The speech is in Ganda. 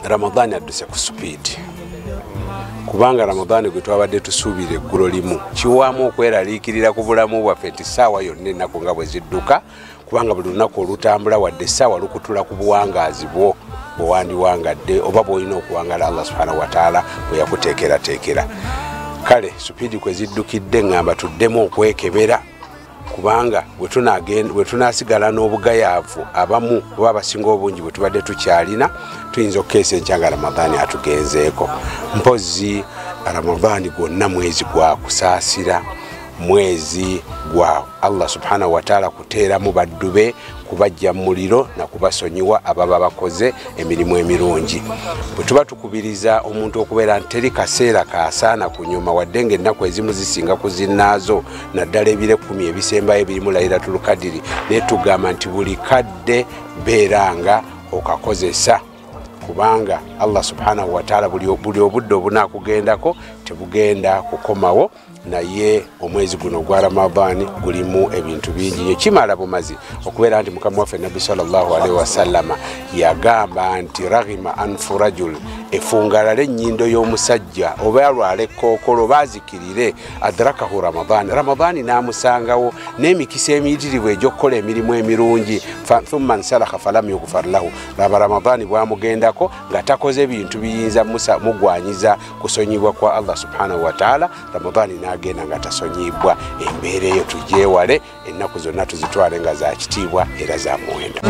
Ramadhani adduse ku speed kubanga Ramadhani gwe twabadde tusuubira eggulo limu kiwaamu okweraliikirira ku bulamu bwaffe nti ssaawa yonna ennaku nga bwe zidduka kubanga buli lunaku olutambula wadde essaawa lukutula ku buwangaazi bwo bwewandiwangadde oba bwolina okuwangala Allah subhanahu wa ta'ala bwe yakuteekerateekera. Kale supiidi kwe ziddukidde ngamba tuddemu okwekebera kubanga bwe tunaasigala n'obugayaavu abamu oba abasinga obungi bwe tubadde tukyalina tuyinza okukeesa enkyanga Ramadhani atugenzeeko. Mpozi Ramadhani gwonna mwezi gwa kusaasira, mwezi gwa Allah subhanahu wa ta'ala kuteeramu baddu be, kubajja mu muliro na kubasonyiwa ababa bakoze emirimu emirungi. Bwe tuba tukubiriza omuntu okubeera nti teri kaseera kaasaana kunyuma wadde ng'ennaku ezimu zisinga ku zinnaazo naddala ebire 10 ebisembayo ebirimu Laylatul Qadri, naye tugamba nti buli kadde beeranga okakozesa kubanga Allah subhanahu wa ta'ala buli obudde obunaakugendako tebugenda kukomawo. Naye omwezi guno gwa Ramadhani gulimu ebintu bingi kimala bumazi okubeera nti Mukama waffe Nabbi sallallahu alaihi wasallama yagamba nti raghima anfu rajul, efungalale ennyindo y'omusajja oba yalwala ekkookolo baazikirire adrakahu Ramadhani n'amusangawo n'emikisa emiyitirivu egy'okukola emirimu emirungi thumma nsalakha falam yughfar lahu. Laba Ramadhani bwamugendako nga takoze bintu biyinza mugwanyiza kusonyibwa kwa Allah subhanahu wa ta'ala, Ramadhani n'agenda nga tasonyibwa. Embeera eyo tugyewale, ennaku zonna tuzitwale nga za kitiibwa era za muwendo.